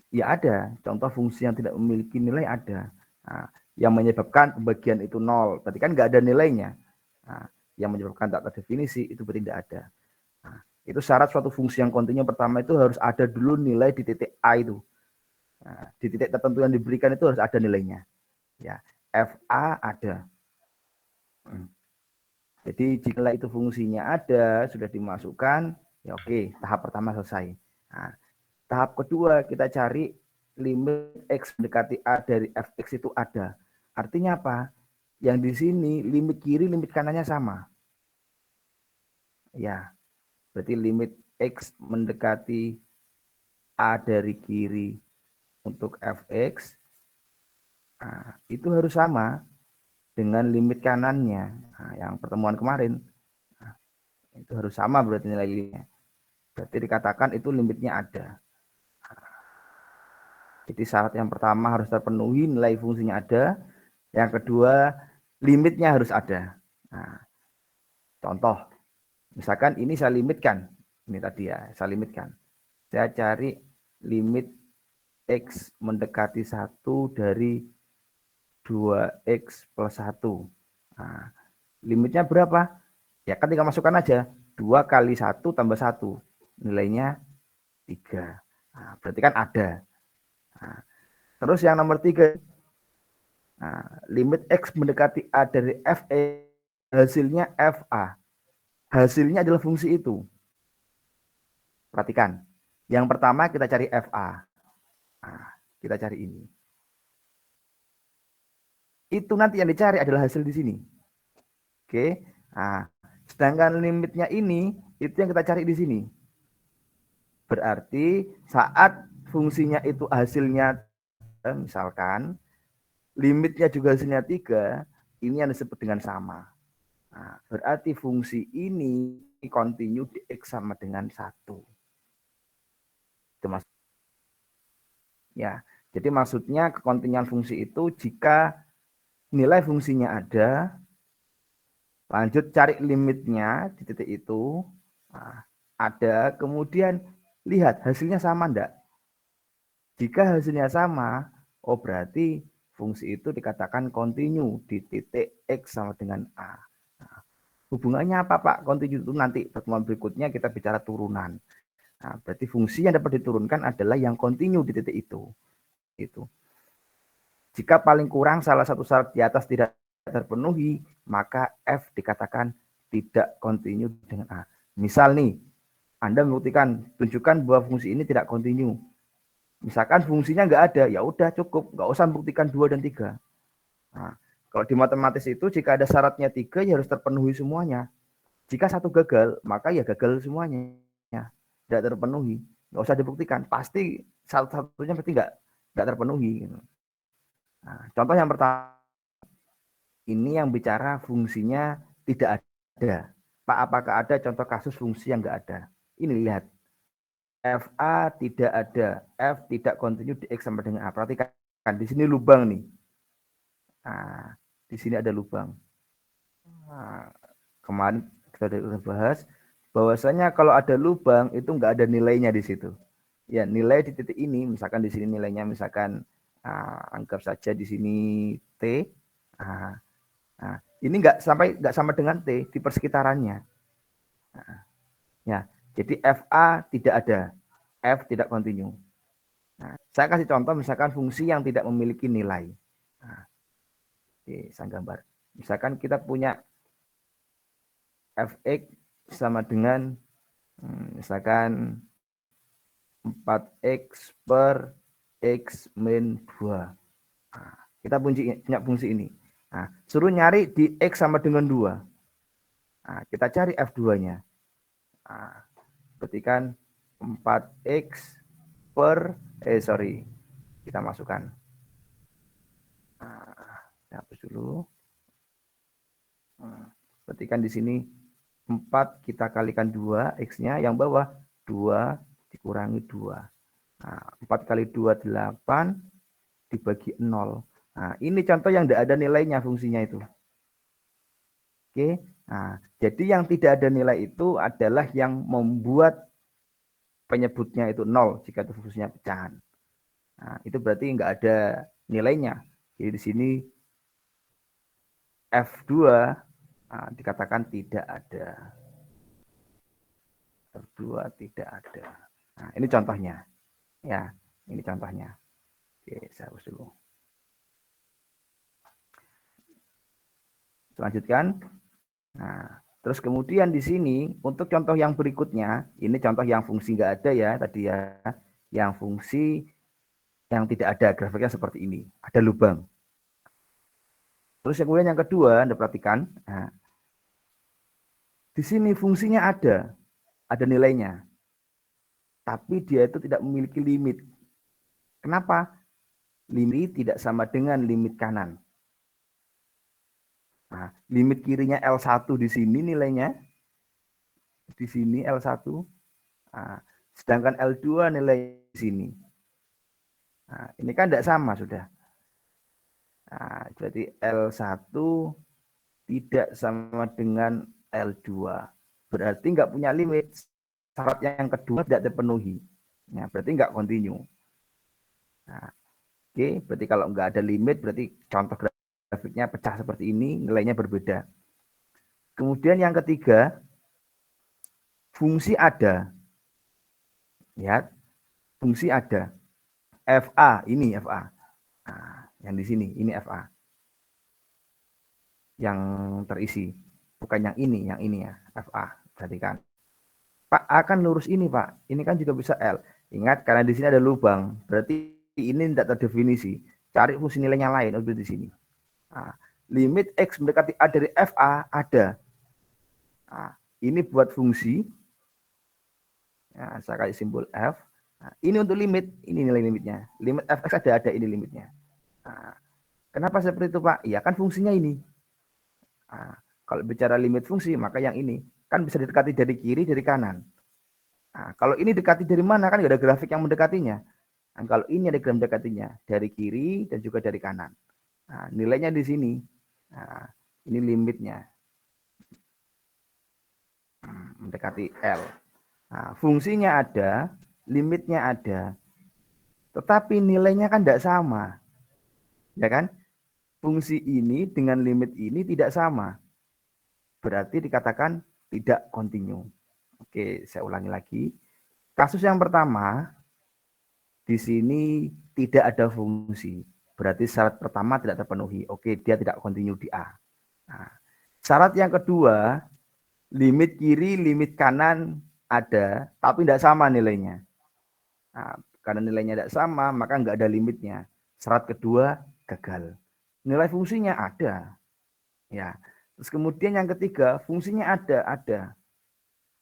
Ya ada, contoh fungsi yang tidak memiliki nilai ada. Nah, yang menyebabkan pembagian itu 0, berarti kan nggak ada nilainya. Nah, yang menyebabkan tak terdefinisi itu berarti tidak ada. Nah, itu syarat suatu fungsi yang kontinu pertama itu harus ada dulu nilai di titik A itu. Nah, di titik tertentu yang diberikan itu harus ada nilainya. Ya, FA ada. Jadi jika itu fungsinya ada, sudah dimasukkan, ya oke, tahap pertama selesai. Nah, tahap kedua kita cari limit X mendekati A dari Fx itu ada. Artinya apa? Yang di sini limit kiri, limit kanannya sama. Ya, berarti limit X mendekati A dari kiri untuk Fx, nah, itu harus sama dengan limit kanannya. Nah, yang pertemuan kemarin, nah, itu harus sama berarti nilainya. Berarti dikatakan itu limitnya ada. Jadi syarat yang pertama harus terpenuhi, nilai fungsinya ada. Yang kedua, limitnya harus ada. Nah, contoh, misalkan ini saya limitkan. Ini tadi ya, saya limitkan. Saya cari limit X mendekati 1 dari 2X plus 1. Nah, limitnya berapa? Ya kan tinggal masukkan aja. 2 kali 1 tambah 1. Nilainya 3. Nah, berarti kan ada. Nah, terus yang nomor 3. Nah, limit X mendekati A dari Fx, hasilnya Fa. Hasilnya adalah fungsi itu. Perhatikan. Yang pertama kita cari Fa. Nah, kita cari ini. Itu nanti yang dicari adalah hasil di sini. Oke. Nah, sedangkan limitnya ini, itu yang kita cari di sini. Berarti saat fungsinya itu hasilnya, misalkan, limitnya juga hasilnya 3, ini yang disebut dengan sama. Nah, berarti fungsi ini continue di X sama dengan 1. Itu maksud. Ya, jadi maksudnya kekontinuan fungsi itu jika nilai fungsinya ada, lanjut cari limitnya di titik itu, nah, ada, kemudian lihat hasilnya sama enggak. Jika hasilnya sama, oh berarti fungsi itu dikatakan continue di titik X sama dengan A. Nah, hubungannya apa Pak? Continue itu nanti pertemuan berikutnya kita bicara turunan. Nah, berarti fungsi yang dapat diturunkan adalah yang continue di titik itu. Itu. Jika paling kurang salah satu syarat di atas tidak terpenuhi, maka F dikatakan tidak continue dengan A. Misal nih, Anda membuktikan, tunjukkan bahwa fungsi ini tidak continue. Misalkan fungsinya nggak ada, ya udah cukup, nggak usah buktikan 2 dan 3. Nah, kalau di matematis itu jika ada syaratnya 3 ya harus terpenuhi semuanya. Jika satu gagal, maka ya gagal semuanya. Tidak terpenuhi, nggak usah dibuktikan. Pasti satu-satunya pasti nggak terpenuhi. Nah, contoh yang pertama, ini yang bicara fungsinya tidak ada. Pak, apakah ada contoh kasus fungsi yang nggak ada? Ini lihat. FA tidak ada, F tidak continue di X sama dengan A. Perhatikan, di sini lubang nih. Nah, di sini ada lubang. Nah, kemarin kita sudah bahas bahwasanya kalau ada lubang itu nggak ada nilainya di situ. Ya, nilai di titik ini, misalkan di sini nilainya misalkan anggap saja di sini T. Nah, ini nggak sama dengan T di persekitarannya. Nah, ya, jadi FA tidak ada, F tidak continue. Nah, saya kasih contoh misalkan fungsi yang tidak memiliki nilai. Nah, oke, saya gambar. Misalkan kita punya Fx sama dengan misalkan 4x per x min 2. Nah, kita punya fungsi ini. Nah, suruh nyari di x sama dengan 2. Nah, kita cari F2-nya. Nah, petikan 4x per, kita masukkan. Nah, hapus dulu. Petikan di sini 4 kita kalikan 2, X-nya yang bawah 2 dikurangi 2. Nah, 4 kali 2, 8 dibagi 0. Nah, ini contoh yang tidak ada nilainya fungsinya itu. Oke. Nah, jadi yang tidak ada nilai itu adalah yang membuat penyebutnya itu 0 jika itu fungsinya pecahan. Nah, itu berarti nggak ada nilainya. Jadi di sini F2 dikatakan tidak ada. F2 tidak ada. Nah, ini contohnya. Ya, ini contohnya. Oke, saya hapus dulu. Lanjutkan. Nah, terus kemudian di sini untuk contoh yang berikutnya, ini contoh yang fungsi nggak ada ya tadi ya, yang fungsi yang tidak ada grafiknya seperti ini, ada lubang. Terus yang kemudian yang kedua, Anda perhatikan, nah, di sini fungsinya ada nilainya, tapi dia itu tidak memiliki limit. Kenapa? Limit tidak sama dengan limit kanan. Nah, limit kirinya L1 di sini nilainya, di sini L1, nah, sedangkan L2 nilai di sini. Nah, ini kan tidak sama sudah. Nah, berarti L1 tidak sama dengan L2. Berarti nggak punya limit. Syarat yang kedua tidak terpenuhi. Nah, berarti nggak continue. Nah, oke, berarti kalau nggak ada limit, berarti contoh grafiknya pecah seperti ini, nilainya berbeda. Kemudian yang ketiga, fungsi ada. Lihat, fungsi ada. FA, ini FA. Nah, yang di sini, ini FA. Yang terisi. Bukan yang ini ya, FA. Perhatikan. Pak, akan lurus ini, Pak. Ini kan juga bisa L. Ingat, karena di sini ada lubang. Berarti ini tidak terdefinisi. Cari fungsi nilainya lain, udah di sini. Nah, limit X mendekati A dari FA ada. Nah, ini buat fungsi. Nah, saya kasih simbol F. Nah, ini untuk limit, ini nilai limitnya. Limit Fx ada ini limitnya. Nah, kenapa seperti itu, Pak? Iya kan fungsinya ini. Nah, kalau bicara limit fungsi, maka yang ini kan bisa didekati dari kiri, dari kanan. Nah, kalau ini dekati dari mana? Kan nggak ada grafik yang mendekatinya. Nah, kalau ini ada grafik mendekatinya dari kiri dan juga dari kanan. Nah, nilainya di sini. Nah, ini limitnya. Mendekati L. Nah, fungsinya ada, limitnya ada, tetapi nilainya kan tidak sama. Ya kan? Fungsi ini dengan limit ini tidak sama. Berarti dikatakan tidak continue. Oke, saya ulangi lagi. Kasus yang pertama, di sini tidak ada fungsi. Berarti syarat pertama tidak terpenuhi. Oke, dia tidak continue di A. Nah, syarat yang kedua, limit kiri, limit kanan ada, tapi tidak sama nilainya. Nah, karena nilainya tidak sama, maka nggak ada limitnya. Syarat kedua gagal. Nilai fungsinya ada. Ya. Terus kemudian yang ketiga, fungsinya ada.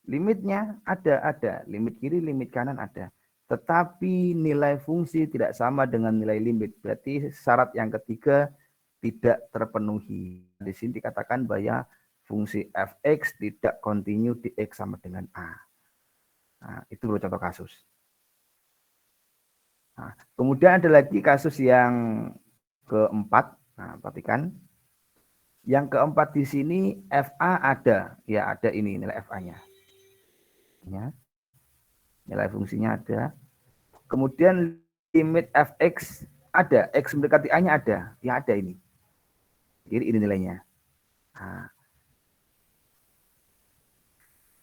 Limitnya ada. Limit kiri, limit kanan ada. Tetapi nilai fungsi tidak sama dengan nilai limit. Berarti syarat yang ketiga tidak terpenuhi. Di sini dikatakan bahwa fungsi fx tidak continue di x sama dengan a. Nah, itu baru contoh kasus. Nah, kemudian ada lagi kasus yang keempat. Nah, perhatikan. Yang keempat di sini FA ada. Ya, ada ini nilai FA-nya. Ya. Nilai fungsinya ada. Kemudian limit fx ada. X mendekati A-nya ada. Ya, ada ini. Jadi ini nilainya. Nah,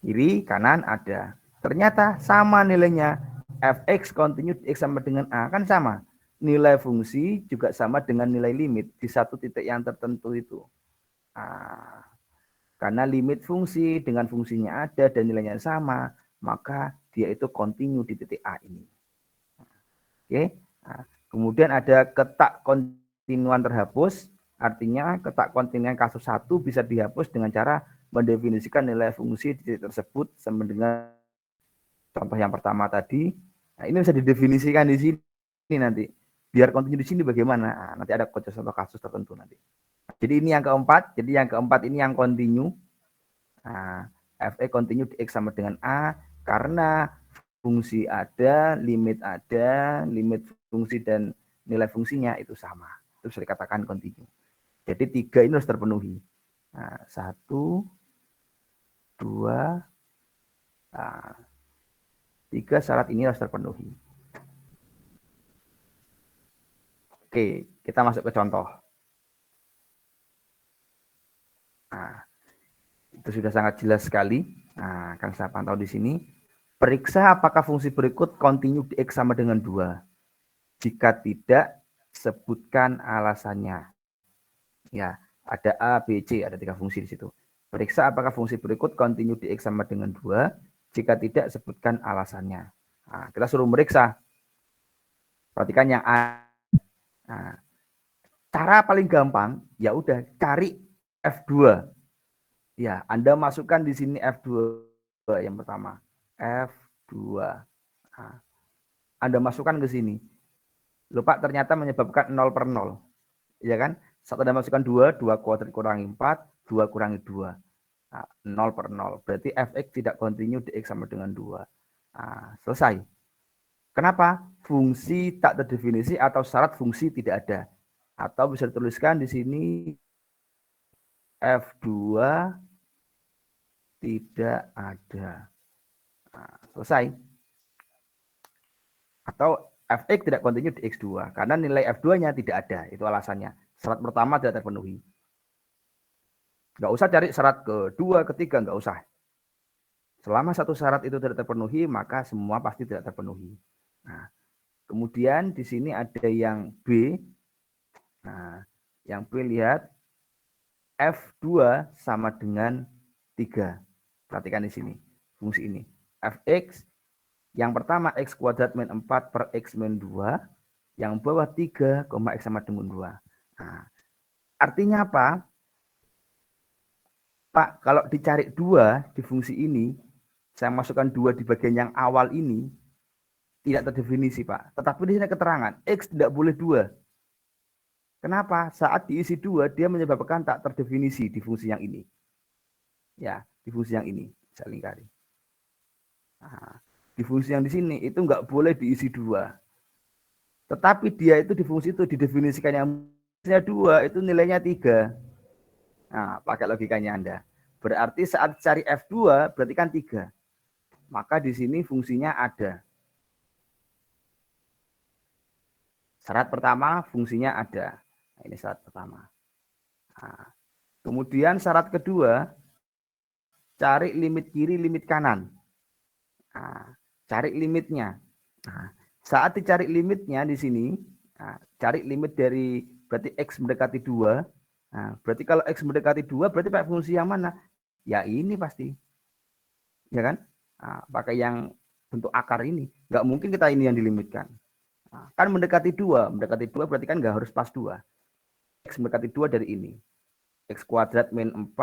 kiri, kanan ada. Ternyata sama nilainya. Fx continue X sama dengan A. Kan sama. Nilai fungsi juga sama dengan nilai limit di satu titik yang tertentu itu. Nah, karena limit fungsi dengan fungsinya ada dan nilainya sama, maka dia itu continue di titik A ini. Oke. Nah, kemudian ada ketak kontinuan terhapus, artinya ketak kontinuan kasus 1 bisa dihapus dengan cara mendefinisikan nilai fungsi di titik tersebut sama dengan contoh yang pertama tadi. Nah, ini bisa didefinisikan di sini nanti. Biar continue di sini bagaimana? Nah, nanti ada contoh kasus tertentu nanti. Jadi ini yang keempat. Jadi yang keempat ini yang continue. Nah, FE continue di X sama dengan A karena fungsi ada, limit fungsi dan nilai fungsinya itu sama. Itu bisa dikatakan continue. Jadi 3 ini harus terpenuhi. Nah, 1, 2, 3 syarat ini harus terpenuhi. Oke, kita masuk ke contoh. Nah, itu sudah sangat jelas sekali. Nah, akan saya pantau di sini. Periksa apakah fungsi berikut kontinu di X sama dengan 2. Jika tidak, sebutkan alasannya. Ya, ada A, B, C, ada 3 fungsi di situ. Periksa apakah fungsi berikut kontinu di X sama dengan 2. Jika tidak, sebutkan alasannya. Nah, kita suruh meriksa. Perhatikan yang A. Nah, cara paling gampang, ya udah cari F2. Ya, Anda masukkan di sini F2 yang pertama. F2. Nah, Anda masukkan ke sini. Lupa ternyata menyebabkan 0/0. Ya kan? Saat Anda masukkan 2, 2 kuadrat kurangi 4, 2 kurangi 2. Nah, 0/0. Berarti fx tidak kontinu di X sama dengan 2. Nah, selesai. Kenapa? Fungsi tak terdefinisi atau syarat fungsi tidak ada. Atau bisa dituliskan di sini F2 tidak ada. Nah, selesai. Atau fx tidak kontinu di X2. Karena nilai F2-nya tidak ada. Itu alasannya. Syarat pertama tidak terpenuhi. Nggak usah cari syarat kedua, ketiga, nggak usah. Selama satu syarat itu tidak terpenuhi, maka semua pasti tidak terpenuhi. Nah, kemudian di sini ada yang B. Nah, yang B lihat F2 sama dengan 3. Perhatikan di sini, fungsi ini. Fx, yang pertama X kuadrat min 4 per X min 2. Yang bawah 3, X sama dengan 2. Nah, artinya apa? Pak, kalau dicari 2 di fungsi ini, saya masukkan 2 di bagian yang awal ini, tidak terdefinisi, Pak. Tetapi di sini keterangan, X tidak boleh 2. Kenapa? Saat diisi 2, dia menyebabkan tak terdefinisi di fungsi yang ini. Ya, di fungsi yang ini. Saya lingkari. Nah, di fungsi yang di sini, itu nggak boleh diisi 2. Tetapi dia itu di fungsi itu didefinisikan yang 2, itu nilainya 3. Nah, pakai logikanya Anda. Berarti saat cari F2, berarti kan 3. Maka di sini fungsinya ada. Syarat pertama fungsinya ada. Nah, ini syarat pertama. Nah, kemudian syarat kedua, cari limit kiri, limit kanan. Nah, cari limitnya. Nah, saat dicari limitnya di sini, nah, cari limit dari berarti X mendekati 2. Nah, berarti kalau X mendekati 2, berarti pakai fungsi yang mana? Ya ini pasti. Ya kan? Nah, pakai yang bentuk akar ini. Nggak mungkin kita ini yang dilimitkan. Nah, kan mendekati 2 berarti kan nggak harus pas 2. X mendekati 2 dari ini. X kuadrat min 4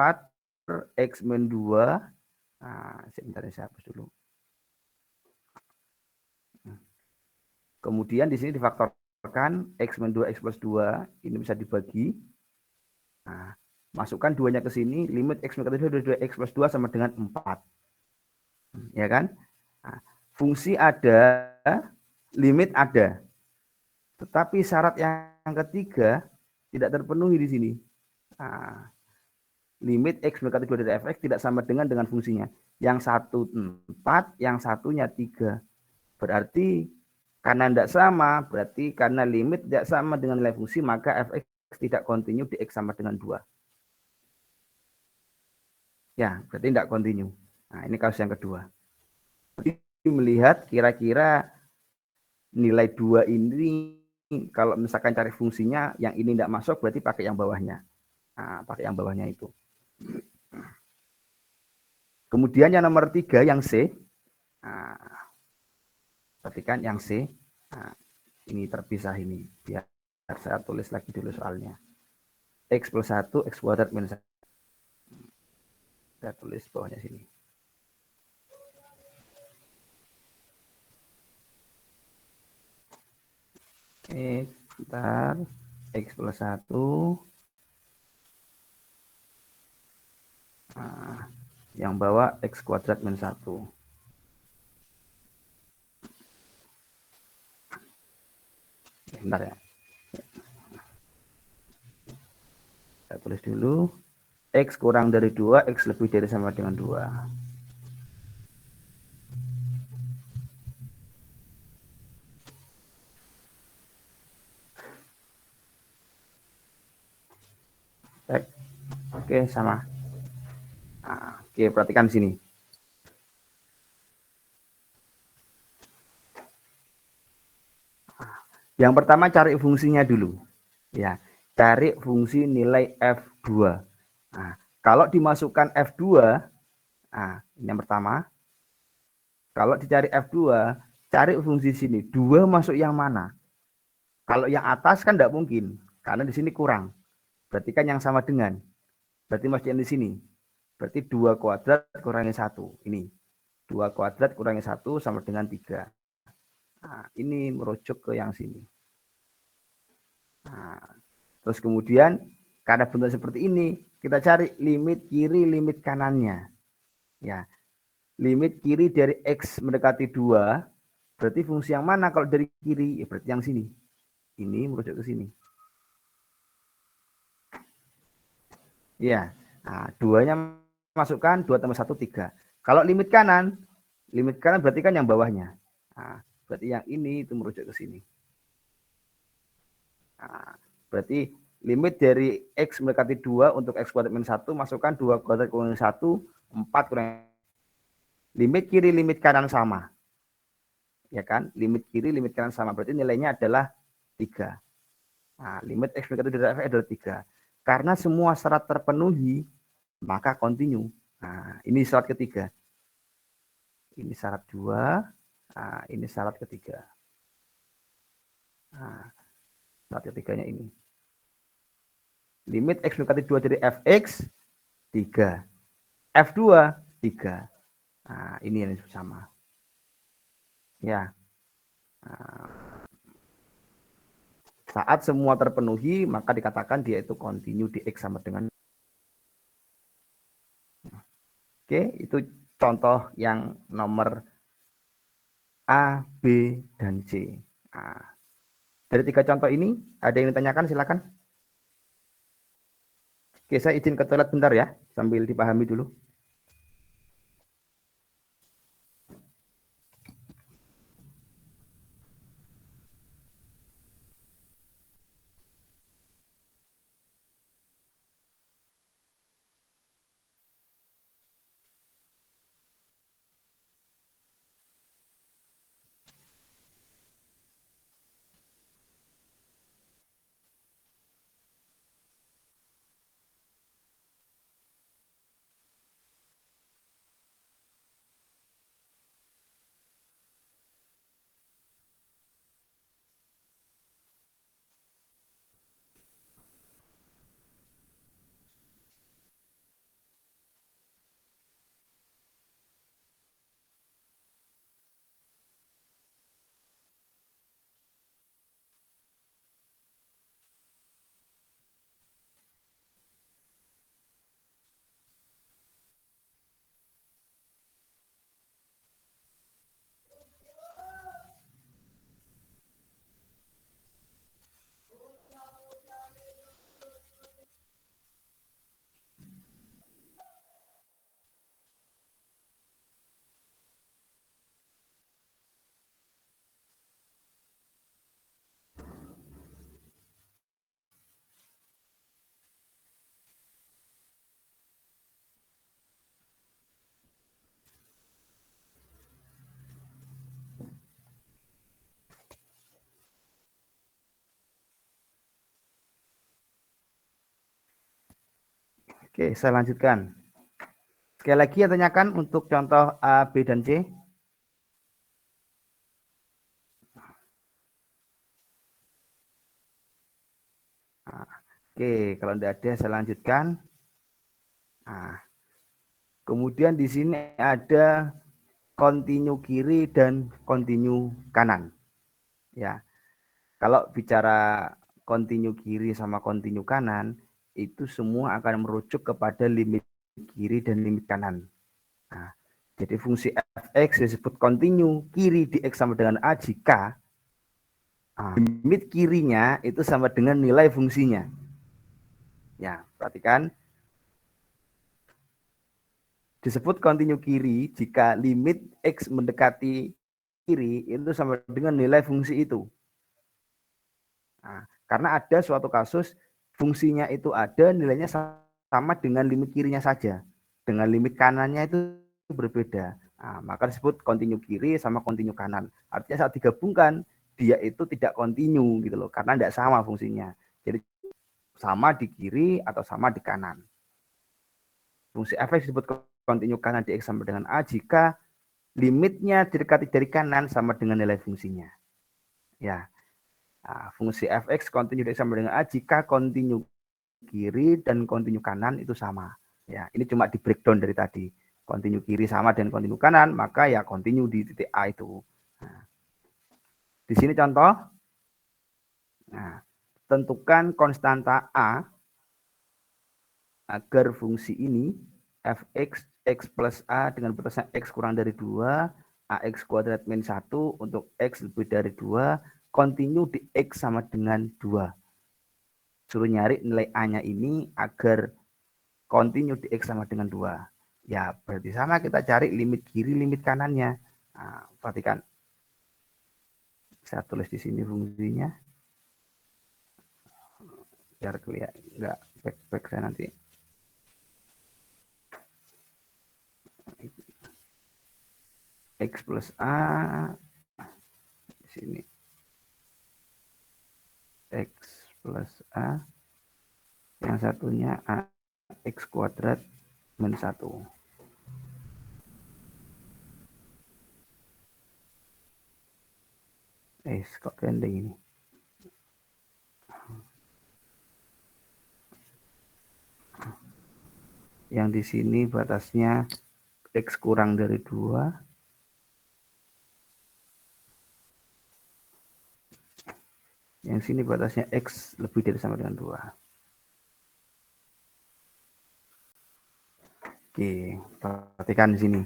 per X min 2. Nah, sebentar saya hapus dulu. Kemudian di sini difaktorkan X min 2, X plus 2. Ini bisa dibagi. Nah, masukkan 2-nya ke sini. Limit X mendekati 2, X plus 2 sama dengan 4. Ya kan? Nah, fungsi ada, limit ada. Tetapi syarat yang ketiga tidak terpenuhi di sini. Nah, limit X mendekati 2 dari fx tidak sama dengan fungsinya. Yang satu 4, yang satunya 3. Berarti karena tidak sama, berarti karena limit tidak sama dengan nilai fungsi, maka fx tidak kontinu di X sama dengan 2. Ya, berarti tidak kontinu. Nah, ini kasus yang kedua. Jadi melihat kira-kira nilai 2 ini, kalau misalkan cari fungsinya, yang ini tidak masuk, berarti pakai yang bawahnya. Nah, pakai yang bawahnya itu. Kemudian yang nomor 3, yang C. Nah, perhatikan yang C. Nah, ini terpisah ini. Biar saya tulis lagi dulu soalnya. X plus 1, X kuadrat minus 1. Saya tulis bawahnya sini. Oke, bentar. X plus 1. Nah, yang bawah X kuadrat minus 1. Bentar ya. Saya tulis dulu. X kurang dari 2, X lebih dari sama dengan 2. Baik. Oke, sama. Nah, oke, perhatikan sini. Yang pertama cari fungsinya dulu. Ya, cari fungsi nilai F2. Nah, kalau dimasukkan F2, nah, ini yang pertama. Kalau dicari F2, cari fungsi sini. 2 masuk yang mana? Kalau yang atas kan tidak mungkin, karena di sini kurang. Berarti kan yang sama dengan. Berarti masuk yang di sini. Berarti 2 kuadrat kurangi 1. Ini. 2 kuadrat kurangi 1 sama dengan 3. Nah, ini merujuk ke yang sini. Nah, terus kemudian, karena bentuk seperti ini, kita cari limit kiri, limit kanannya. Ya, limit kiri dari X mendekati 2, berarti fungsi yang mana kalau dari kiri? Ya, berarti yang sini. Ini merujuk ke sini. Ya, nah, 2-nya masukkan, 2 tambah 1, 3. Kalau limit kanan berarti kan yang bawahnya. Nah, berarti yang ini itu merujuk ke sini. Nah, berarti limit dari X mendekati 2 untuk X kuadrat min 1, masukkan 2 kuadrat kurangi 1, 4 kurangi. Limit kiri, limit kanan sama. Ya kan? Limit kiri, limit kanan sama. Berarti nilainya adalah 3. Nah, limit X mendekati dari F adalah 3. Karena semua syarat terpenuhi, maka continue. Nah, ini syarat ketiga. Ini syarat 2. Nah, ini syarat ketiga. Nah, syarat ketiganya ini. Limit X mendekati 2 dari Fx, 3. F2, 3. Nah, ini yang sama. Ya. Nah, saat semua terpenuhi, maka dikatakan dia itu continue di X sama dengan. Oke, itu contoh yang nomor A, B, dan C. Nah, dari 3 contoh ini, ada yang ditanyakan, silakan. Oke, saya izin ke toilet bentar ya, sambil dipahami dulu. Oke, saya lanjutkan. Sekali lagi yang tanyakan untuk contoh A, B, dan C. Nah, oke, kalau tidak ada saya lanjutkan. Nah, kemudian di sini ada continue kiri dan continue kanan. Ya, kalau bicara continue kiri sama continue kanan, itu semua akan merujuk kepada limit kiri dan limit kanan. Nah, jadi fungsi fx disebut continue kiri di x sama dengan a jika limit kirinya itu sama dengan nilai fungsinya. Ya, perhatikan. Disebut continue kiri jika limit x mendekati kiri itu sama dengan nilai fungsi itu. Nah, karena ada suatu kasus fungsinya itu ada, nilainya sama dengan limit kirinya saja. Dengan limit kanannya itu berbeda. Nah, maka disebut kontinu kiri sama kontinu kanan. Artinya saat digabungkan, dia itu tidak kontinu gitu loh, karena tidak sama fungsinya. Jadi sama di kiri atau sama di kanan. Fungsi f(x) disebut kontinu kanan di x sama dengan a jika limitnya didekati dari kanan sama dengan nilai fungsinya. Ya, nah, fungsi f(x) kontinu di x sama dengan a jika kontinu kiri dan kontinu kanan itu sama. Ya, ini cuma di breakdown dari tadi. Kontinu kiri sama dengan kontinu kanan, maka ya kontinu di titik A itu. Nah, di sini contoh. Nah, tentukan konstanta A agar fungsi ini f(x) x plus a dengan batasnya x kurang dari 2, ax kuadrat min 1 untuk x lebih dari 2, kontinu di x sama dengan 2. Suruh nyari nilai A-nya ini agar kontinu di x sama dengan 2. Ya, berarti sama kita cari limit kiri, limit kanannya. Nah, perhatikan. Saya tulis di sini fungsinya. Biar kelihatan, enggak back saya nanti. X plus A di sini. X plus A. Yang satunya A x kuadrat min 1. Kok pending ini? Yang di sini batasnya x kurang dari 2. Yang sini batasnya x lebih dari sama dengan 2. Oke, perhatikan di sini.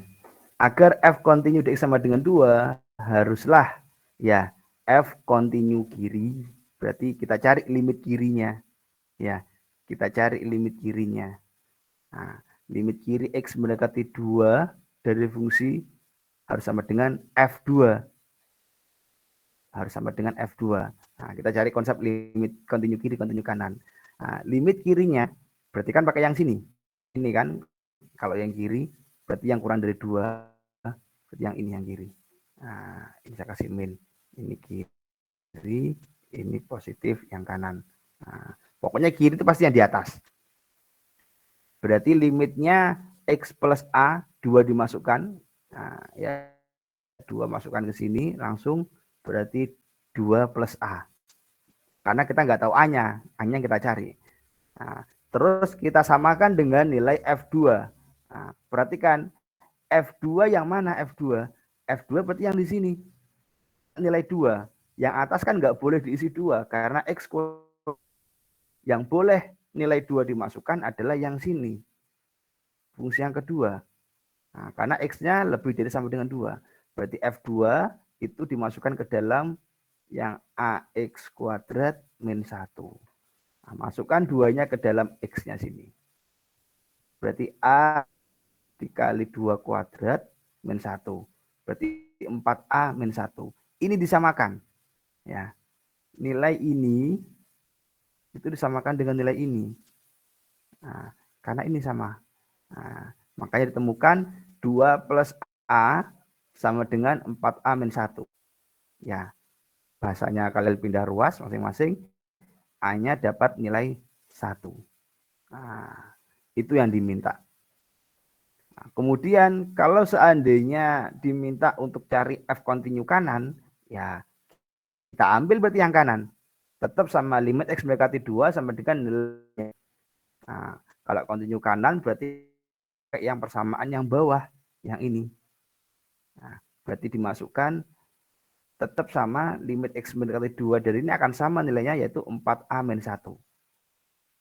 Agar f kontinu di x sama dengan 2, haruslah ya f kontinu kiri, berarti kita cari limit kirinya. Ya, kita cari limit kirinya. Nah, limit kiri x mendekati 2 dari fungsi harus sama dengan f2. Harus sama dengan f2. Nah, kita cari konsep limit kontinu kiri, kontinu kanan. Nah, limit kirinya berarti kan pakai yang sini. Ini kan, kalau yang kiri berarti yang kurang dari 2, berarti yang ini yang kiri. Nah, ini saya kasih min. Ini kiri, ini positif, yang kanan. Nah, pokoknya kiri itu pasti yang di atas. Berarti limitnya x plus a, 2 dimasukkan. Nah, ya 2 masukkan ke sini, langsung berarti 2 plus a. Karena kita nggak tahu a-nya, a-nya kita cari. Nah, terus kita samakan dengan nilai f2. Nah, perhatikan, f2 yang mana f2? F2 berarti yang di sini. Nilai 2. Yang atas kan nggak boleh diisi 2, karena x yang boleh nilai 2 dimasukkan adalah yang sini. Fungsi yang kedua. Nah, karena x-nya lebih dari sama dengan 2. Berarti f2 itu dimasukkan ke dalam yang ax kuadrat min 1. Nah, masukkan 2-nya ke dalam x-nya sini. Berarti a dikali 2 kuadrat min 1. Berarti 4a min 1. Ini disamakan. Ya. Nilai ini itu disamakan dengan nilai ini. Nah, karena ini sama. Nah, makanya ditemukan 2 plus a sama dengan 4a min 1. Ya, bahasanya kalian pindah ruas masing-masing, a-nya dapat nilai 1. Nah, itu yang diminta. Nah, kemudian kalau seandainya diminta untuk cari f kontinu kanan, ya kita ambil berarti yang kanan. Tetap sama limit x mendekati 2 sama dengan nilai. Nah, kalau kontinu kanan berarti yang persamaan yang bawah, yang ini. Nah, berarti dimasukkan tetap sama limit x mendekati 2 dari ini akan sama nilainya, yaitu 4a min 1.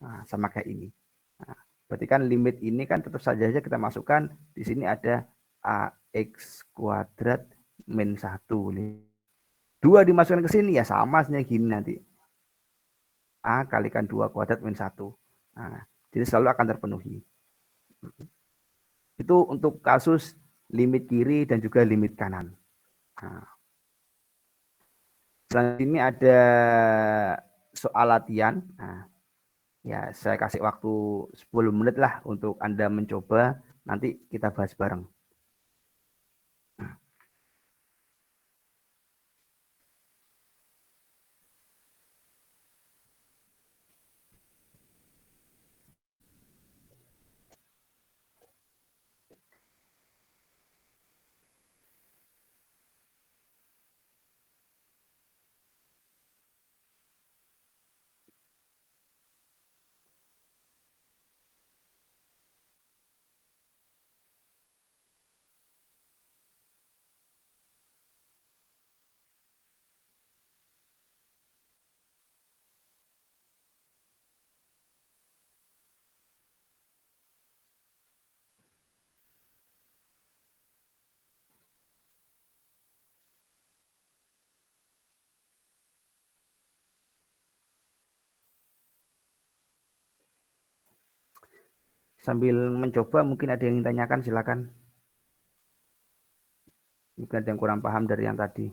Nah, sama kayak ini. Nah, berarti kan limit ini kan tetap saja kita masukkan, di sini ada ax kuadrat min 1. 2 dimasukkan ke sini ya sama sebenarnya gini nanti. A kalikan 2 kuadrat min 1. Nah, jadi selalu akan terpenuhi. Itu untuk kasus limit kiri dan juga limit kanan. Nah, selanjutnya ini ada soal latihan. Nah, Ya, saya kasih waktu 10 menit lah untuk Anda mencoba. Nanti kita bahas bareng. Sambil mencoba, mungkin ada yang ingin tanyakan, silakan. Mungkin ada yang kurang paham dari yang tadi.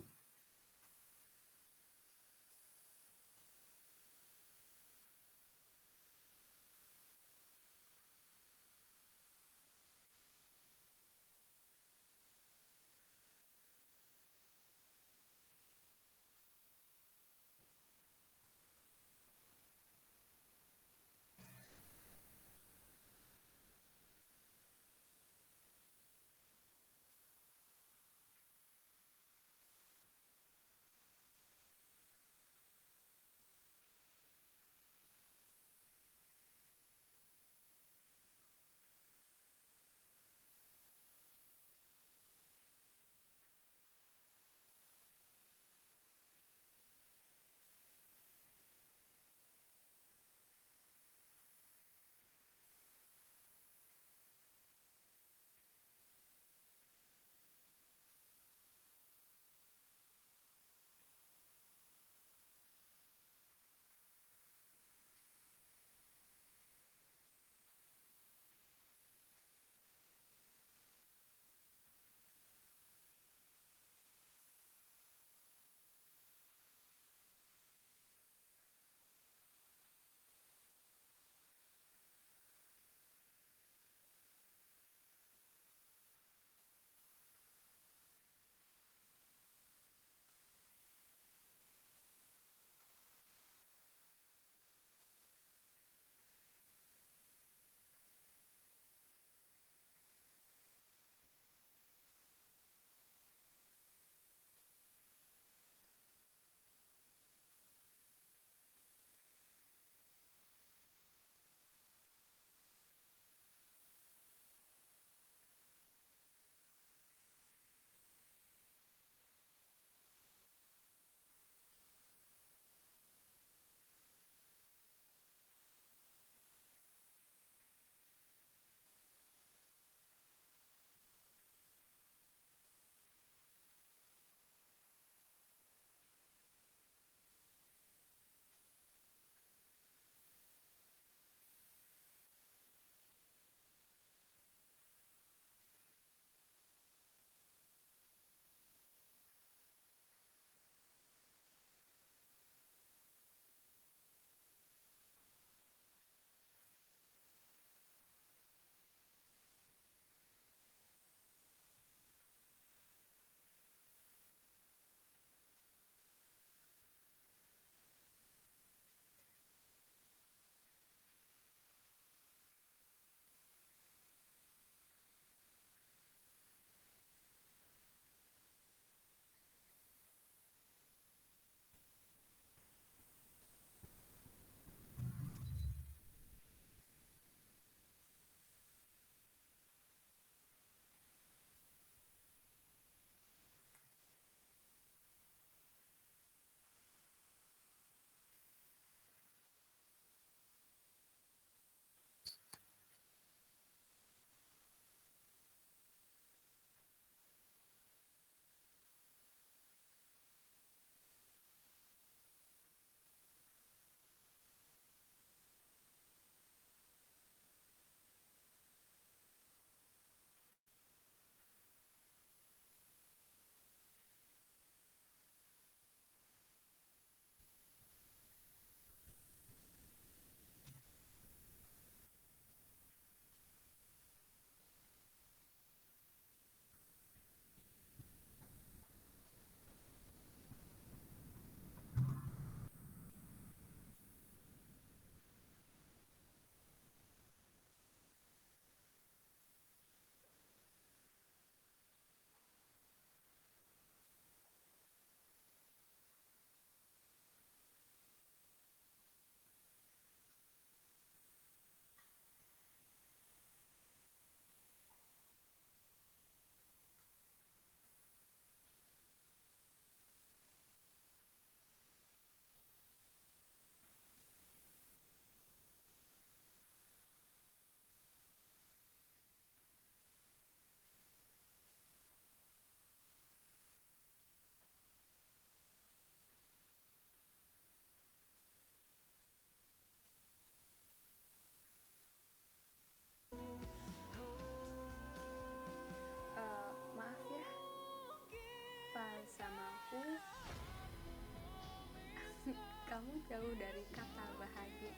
kamu jauh dari kata bahagia.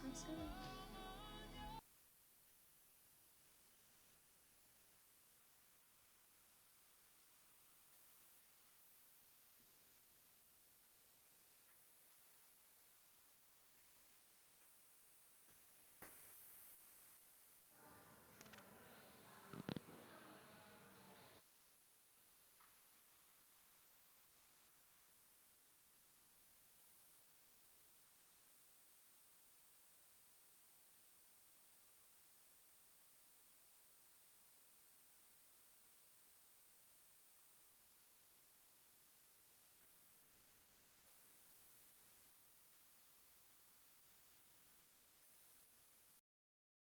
I'm sorry.